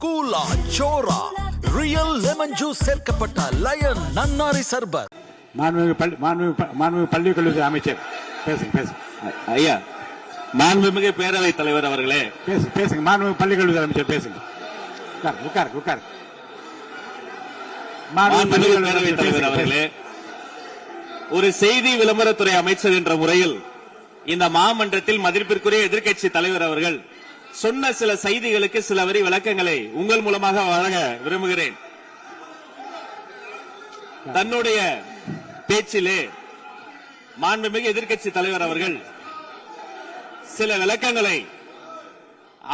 கூலா சோரா real lemon juice சேர்க்கப்பட்ட line நன்னாரி சர்பத். மாண்புமிகு பள்ளி கல்வித்துறை அமைச்சர் பேசுங்க. ஐயா, மாண்புமிகு பேரவைத் தலைவர் அவர்களே பேசுங்க. மாண்புமிகு பள்ளி கல்வித்துறை அமைச்சர் பேசுங்க. உட்கார். மாண்புமிகு பேரவைத் தலைவர் அவர்களே, ஒரு செய்தி விளம்பரத்துறை அமைச்சர் என்ற முறையில் இந்த மாமன்றத்தில் மதிப்பிற்குரிய எதிர்க்கட்சி தலைவர் அவர்கள் சொன்ன சில செய்திகளுக்கு சில வரி விளக்கங்களை உங்கள் மூலமாக வழங்க விரும்புகிறேன். தன்னுடைய பேச்சிலே மாண்புமிகு எதிர்க்கட்சி தலைவர் அவர்கள் சில விளக்கங்களை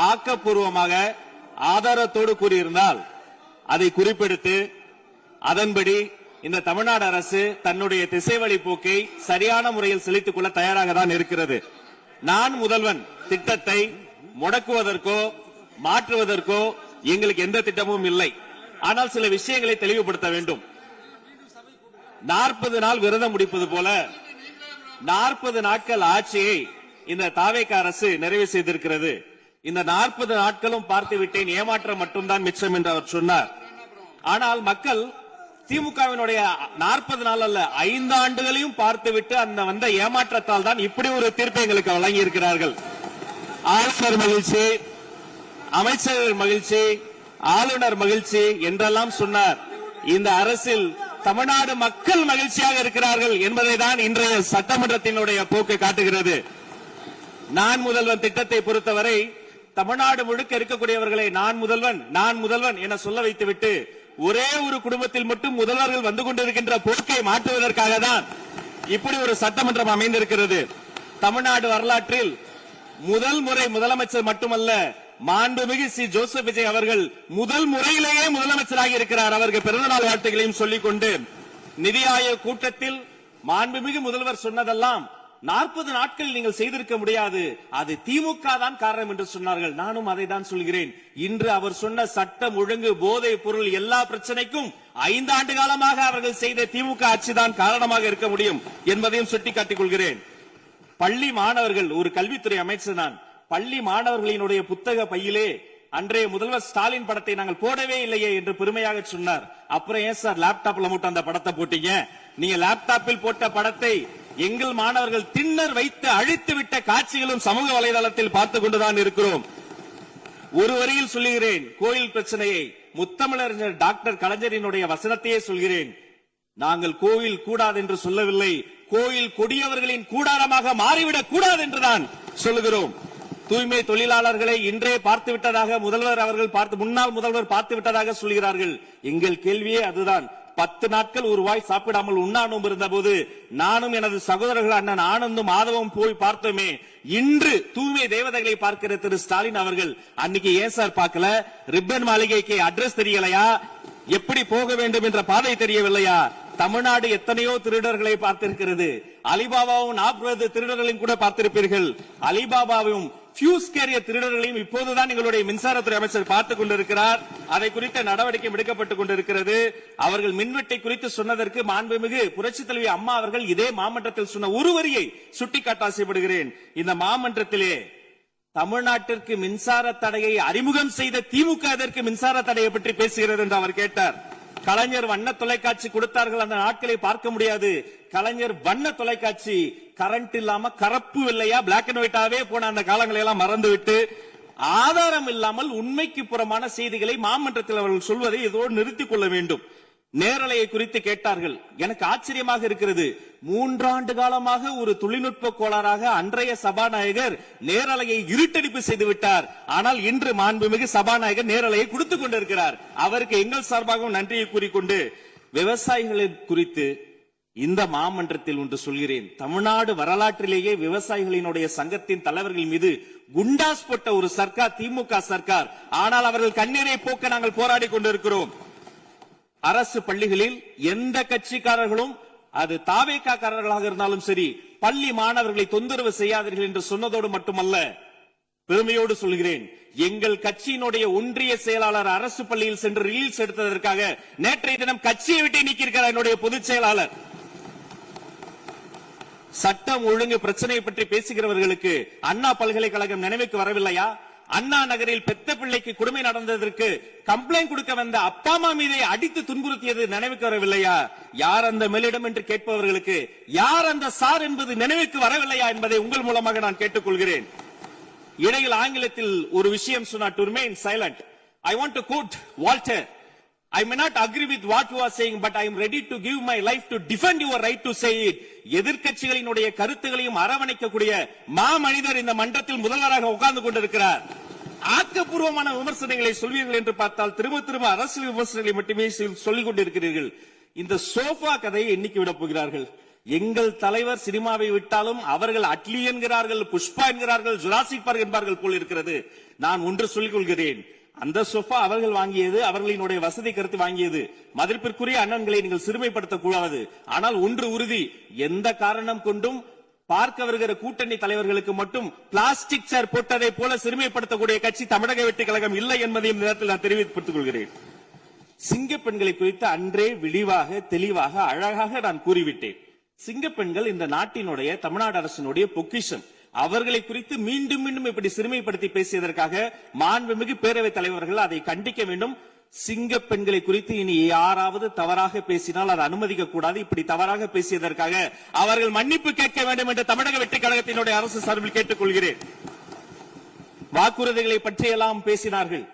ஆக்கப்பூர்வமாக ஆதாரத்தோடு கூறியிருந்தால் அதை குறிப்பெடுத்து அதன்படி இந்த தமிழ்நாடு அரசு தன்னுடைய திசைவழி போக்கை சரியான முறையில் செலுத்திக் கொள்ள தயாராக தான் இருக்கிறது. நான் முதல்வன் திட்டத்தை முடக்குவதற்கோ மாற்றுவதற்கோ எங்களுக்கு எந்த திட்டமும் இல்லை. ஆனால் சில விஷயங்களை தெளிவுபடுத்த வேண்டும். 40 நாள் விரதம் முடிப்பது போல 40 நாட்கள் ஆட்சியை இந்த தாவேக அரசு நிறைவு செய்திருக்கிறது. இந்த 40 நாட்களும் பார்த்து விட்டேன், ஏமாற்றம் மட்டும்தான் மிச்சம் என்று அவர் சொன்னார். ஆனால் மக்கள் திமுகவினுடைய 40 நாள் அல்ல 5 ஆண்டுகளையும் பார்த்துவிட்டு அந்த வந்த ஏமாற்றத்தால் தான் இப்படி ஒரு தீர்ப்பை எங்களுக்கு வழங்கி இருக்கிறார்கள். ஆளுநர் மகிழ்ச்சி, அமைச்சர்கள் மகிழ்ச்சி, ஆளுநர் மகிழ்ச்சி என்றெல்லாம் சொன்னார். இந்த அரசில் தமிழ்நாடு மக்கள் மகிழ்ச்சியாக இருக்கிறார்கள் என்பதை தான் இன்றைய சட்டமன்றத்தினுடைய போக்கு காட்டுகிறது. நான் முதல்வன் திட்டத்தை பொறுத்தவரை தமிழ்நாடு முழுக்க இருக்கக்கூடியவர்களை நான் முதல்வன் என சொல்ல வைத்துவிட்டு ஒரே ஒரு குடும்பத்தில் மட்டும் முதல்வர்கள் வந்து கொண்டிருக்கின்ற போக்கை மாற்றுவதற்காக தான் இப்படி ஒரு சட்டமன்றம் அமைந்திருக்கிறது. தமிழ்நாடு வரலாற்றில் முதல் முறை முதலமைச்சர் மட்டுமல்ல, மாண்புமிகு சி ஜோசப் விஜய் அவர்கள் முதல் முறையிலேயே முதலமைச்சராக இருக்கிறார். அவருக்கு பிறந்தநாள் வாழ்த்துக்களையும் சொல்லிக் கொண்டு, நிதி ஆயோக் கூட்டத்தில் மாண்புமிகு முதல்வர் சொன்னதெல்லாம் 40 நாட்கள் நீங்கள் செய்திருக்க முடியாது, அது திமுக தான் காரணம் என்று சொன்னார்கள். நானும் அதை தான் சொல்கிறேன். இன்று அவர் சொன்ன சட்டம் ஒழுங்கு, போதை பொருள் எல்லா பிரச்சனைக்கும் 5 ஆண்டு காலமாக அவர்கள் செய்த திமுக ஆட்சி தான் காரணமாக இருக்க முடியும் என்பதையும் சுட்டிக்காட்டிக் கொள்கிறேன். பள்ளி மாணவர்கள், ஒரு கல்வித்துறை அமைச்சர் நான், பள்ளி மாணவர்களினுடைய புத்தக பையிலே அன்றைய முதல்வர் ஸ்டாலின் படத்தை நாங்கள் போடவே இல்லையே என்று பெருமையாக சொன்னார். அப்புறம் ஏன் சார் லேப்டாப்ல மட்டும் அந்த படத்தை போட்டீங்க? நீங்க லேப்டாப்பில் போட்ட படத்தை எங்கள் மாணவர்கள் திண்ணர் வைத்து அழித்து விட்ட காட்சிகளும் சமூக வலைதளத்தில் பார்த்துக் கொண்டுதான் இருக்கிறோம். ஒரு வரியில் சொல்லுகிறேன், கோயில் பிரச்சனையை முத்தமிழறிஞர் டாக்டர் கலைஞரினுடைய வசனத்தையே சொல்கிறேன். நாங்கள் கோயில் கூடாது என்று சொல்லவில்லை, கோயில் கொடியவர்களின் கூடாரமாக மாறிவிடக் கூடாது என்றுதான் சொல்லுகிறோம். தூய்மை தொழிலாளர்களை இன்றே பார்த்து விட்டதாக முதல்வர் அவர்கள் முன்னாள் முதல்வர் பார்த்து விட்டதாக சொல்கிறார்கள். எங்கள் கேள்வியே அதுதான். 10 நாட்கள் ஒரு வாய் சாப்பிடாமல் உண்ணானும் இருந்த போது நானும் எனது சகோதரர்கள் அண்ணன் ஆனந்தும் ஆதவும் போய் பார்த்தோமே. இன்று தூய்மை தேவதைகளை பார்க்கிற திரு ஸ்டாலின் அவர்கள் அன்னைக்கு ஏன் சார் பார்க்கல? ரிப்பன் மாளிகைக்கு அட்ரஸ் தெரியலையா? எப்படி போக வேண்டும் என்ற பாதை தெரியவில்லையா? தமிழ்நாடு எத்தனையோ திருடர்களை பார்த்திருக்கிறது. அலிபாபாவும் 40 திருடர்களையும் கூட பார்த்திருப்பீர்கள். அலிபாபாவும் பியூஸ் கேரியர் திருடர்களையும் இப்போதுதான் எங்களுடைய மின்சாரத்துறை அமைச்சர் பார்த்துக் கொண்டிருக்கிறார். அதை குறித்த நடவடிக்கை எடுக்கப்பட்டுக் கொண்டிருக்கிறது. அவர்கள் மின்வெட்டை குறித்து சொன்னதற்கு மாண்புமிகு புரட்சித் தலைவி அம்மா அவர்கள் இதே மாமன்றத்தில் சொன்ன ஒரு வரியை சுட்டிக்காட்ட ஆசைப்படுகிறேன். இந்த மாமன்றத்திலே தமிழ்நாட்டிற்கு மின்சார தடையை அறிமுகம் செய்த திமுக அதற்கு மின்சார தடையை பற்றி பேசுகிறது என்று அவர் கேட்டார். கலைஞர் வண்ண தொலைக்காட்சி கொடுத்தார்கள், அந்த நாட்களை பார்க்க முடியாது. கலைஞர் வண்ண தொலைக்காட்சி கரண்ட் இல்லாம கரப்பு இல்லையா பிளாக் அண்ட் ஒயிட்டாவே போன அந்த காலங்களை எல்லாம் மறந்துவிட்டு ஆதாரம் இல்லாமல் உண்மைக்கு புறமான செய்திகளை மாமன்றத்தில் அவர்கள் சொல்வதை இதோடு நிறுத்திக் கொள்ள வேண்டும். நேரலையை குறித்து கேட்டார்கள். எனக்கு ஆச்சரியமாக இருக்கிறது. 3 ஆண்டு காலமாக ஒரு தொழில்நுட்ப கோளாறாக அன்றைய சபாநாயகர் நேரலையை இருட்டடிப்பு செய்து விட்டார். ஆனால் இன்று மாண்புமிகு சபாநாயகர் நேரலையை கொடுத்துக் கொண்டிருக்கிறார். அவருக்கு எங்கள் சார்பாகவும் நன்றியை கூறிக்கொண்டு, விவசாயிகளை குறித்து இந்த மாமன்றத்தில் ஒன்று சொல்கிறேன். தமிழ்நாடு வரலாற்றிலேயே விவசாயிகளினுடைய சங்கத்தின் தலைவர்கள் மீது குண்டாஸ் போட்ட ஒரு சர்க்கார் திமுக சர்க்கார். ஆனால் அவர்கள் கண்ணீரை போக்க நாங்கள் போராடி கொண்டிருக்கிறோம். அரசு பள்ளிகளில் எந்த கட்சிக்காரர்களும், அது தாவேகா காரர்களாக இருந்தாலும் சரி, பள்ளி மாணவர்களை தொந்தரவு செய்யாதீர்கள் என்று சொன்னதோடு மட்டுமல்ல, பெருமையோடு சொல்கிறேன், எங்கள் கட்சியினுடைய ஒன்றிய செயலாளர் அரசு பள்ளியில் சென்று ரீல்ஸ் எடுத்ததற்காக நேற்றைய தினம் கட்சியை விட்டு நீக்கியிருக்கிறார் என்னுடைய பொதுச் செயலாளர். சட்டம் ஒழுங்கு பிரச்சனை பற்றி பேசுகிறவர்களுக்கு அண்ணா பல்கலைக்கழகம் நினைவுக்கு வரவில்லையா? அண்ணா நகரில் பெத்த பிள்ளைக்கு கொடுமை நடந்ததற்கு கம்ப்ளைண்ட் கொடுக்க வந்த அப்பா அம்மா மீதை அடித்து துன்புறுத்தியது நினைவுக்கு வரவில்லையா? யார் அந்த மேலிடம் என்று கேட்பவர்களுக்கு யார் அந்த சார் என்பது நினைவுக்கு வரவில்லையா என்பதை உங்கள் மூலமாக நான் கேட்டுக்கொள்கிறேன். இடையில் ஆங்கிலத்தில் ஒரு விஷயம் சொன்னார், to remain silent. I want to quote Walter. I may not agree with what you are saying, but I am ready to give my life to defend your right to say it. எதிர்க்கட்சிகளினுடைய கருத்துகளையும் அரவணைக்கக்கூடிய மாமனிதர் இந்த மன்றத்தில் முதல்வராக உட்கார்ந்து கொண்டிருக்கிறார். ஆக்கப்பூர்வமான விமர்சனங்களை சொல்வீர்கள் என்று பார்த்தால் திரும்ப அரசியல் விமர்சனங்களை மட்டுமே சொல்லிக் கொண்டிருக்கிறீர்கள். இந்த சோஃபா கதையை என்னைக்கு விட போகிறார்கள்? எங்கள் தலைவர் சினிமாவை விட்டாலும் அவர்கள் அட்லி என்கிறார்கள், புஷ்பா என்கிறார்கள், ஜுராசிக் பார்க் என்பார்கள் போல் இருக்கிறது. நான் ஒன்று சொல்லிக் கொள்கிறேன், அந்த சோஃபா அவர்கள் வாங்கியது, அவர்களினுடைய வசதி கருத்து வாங்கியது. மதிப்பிற்குரிய அண்ணன்களை நீங்கள் சிறுமைப்படுத்தக் கூடாது. ஆனால் ஒன்று உறுதி, எந்த காரணம் கொண்டும் பார்க்க வருகிற கூட்டணி தலைவர்களுக்கு மட்டும் பிளாஸ்டிக் சேர் போட்டதை போல சிறுமைப்படுத்தக்கூடிய கட்சி தமிழக வெற்றிக் கழகம் இல்லை என்பதையும் நேரத்தில் நான் தெரிவித்துக் கொள்கிறேன். சிங்க பெண்களை குறித்து அன்றே விரிவாக தெளிவாக அழகாக நான் கூறிவிட்டேன். சிங்க பெண்கள் இந்த நாட்டினுடைய தமிழ்நாடு அரசினுடைய பொக்கிஷம். அவர்களை குறித்து மீண்டும் மீண்டும் இப்படி சிறுமைப்படுத்தி பேசியதற்காக மாண்புமிகு பேரவைத் தலைவர்கள் அதை கண்டிக்க வேண்டும். சிங்க பெண்களை குறித்து இனி யாராவது தவறாக பேசினால் அதை அனுமதிக்க கூடாது. இப்படி தவறாக பேசியதற்காக அவர்கள் மன்னிப்பு கேட்க வேண்டும் என்று தமிழக வெற்றிக் கழகத்தினுடைய அரசு சார்பில் கேட்டுக் கொள்கிறேன். வாக்குறுதிகளை பற்றியெல்லாம் பேசினார்கள்.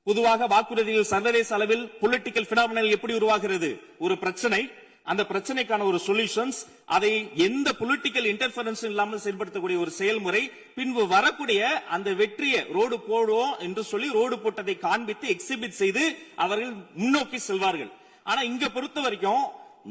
பொதுவாக வாக்குறுதிகள் சர்வதேச அளவில் பொலிட்டிக்கல் பினாமினல் எப்படி உருவாகிறது? ஒரு பிரச்சனை, அந்த பிரச்சனைக்கான ஒரு சொல்யூஷன்ஸ், அதை எந்த பொலிட்டிக்கல் இன்டர்ஃபரன்ஸ் இல்லாமல் செயல்படுத்தக்கூடிய ஒரு செயல்முறை, பின்பு வரக்கூடிய அந்த வெற்றியை ரோடு போடுவோம் என்று சொல்லி ரோடு போட்டதை காண்பித்து எக்ஸிபிட் செய்து அவர்கள் முன்னோக்கி செல்வார்கள். ஆனா இங்க பொறுத்த வரைக்கும்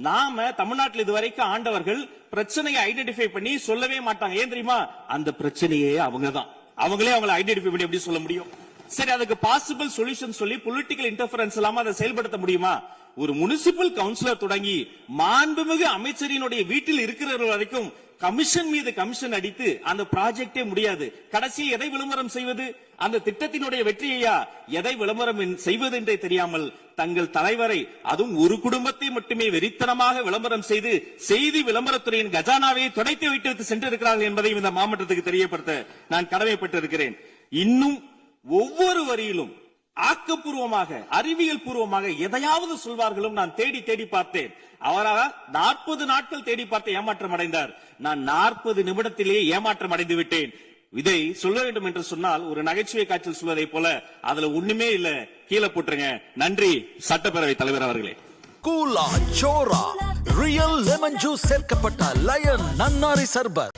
நாம தமிழ்நாட்டில் இதுவரைக்கும் ஆண்டவர்கள் பிரச்சனையை ஐடென்டிஃபை பண்ணி சொல்லவே மாட்டாங்க. ஏன் தெரியுமா? அந்த பிரச்சனையே அவங்கதான், அவங்களே அவங்களை ஐடென்டிஃபை பண்ணி எப்படி சொல்ல முடியும்? சரி, அதுக்கு பாசிபிள் சொல்யூஷன் சொல்லி பொலிட்டிக்கல் இன்டர்ஃபரன்ஸ் இல்லாம அதை செயல்படுத்த முடியுமா? ஒரு முனிசிபல் கவுன்சிலர் தொடங்கி மாண்புமிகு அமைச்சரினுடைய வீட்டில் இருக்கிறவர்கள் வரைக்கும் கமிஷன் மீது கமிஷன் அடித்து அந்த ப்ராஜெக்டே முடியாது. கடைசியில் எதை விளம்பரம் செய்வது? அந்த திட்டத்தினுடைய வெற்றியையா? எதை விளம்பரம் செய்வது என்றே தெரியாமல் தங்கள் தலைவரை, அதுவும் ஒரு குடும்பத்தை மட்டுமே வெறித்தனமாக விளம்பரம் செய்து செய்தி விளம்பரத்துறையின் கஜானாவை துடைத்து வைத்து சென்றிருக்கிறார்கள் என்பதையும் இந்த மாவட்டத்துக்கு தெரியப்படுத்த நான் கடமைப்பட்டிருக்கிறேன். இன்னும் ஒவ்வொரு வரியிலும் ஆக்கப்பூர்வமாக அறிவியல் பூர்வமாக எதையாவது சொல்வார்களும். நான் தேடி தேடி பார்த்தேன். அவராக 40 நாட்கள் தேடி பார்த்து ஏமாற்றம் அடைந்தார். நான் 40 நிமிடத்திலேயே ஏமாற்றம் அடைந்து விட்டேன். இதை சொல்ல வேண்டும் என்று சொன்னால் ஒரு நகைச்சுவை காட்சியில் சொல்வதை போல அதுல ஒண்ணுமே இல்ல, கீழே போட்டுருங்க. நன்றி சட்டப்பேரவை தலைவர் அவர்களே. கூலா சோரா ரியல் லெமன் ஜூஸ் சேர்க்கப்பட்ட லயன் நன்னாரி சர்பத்.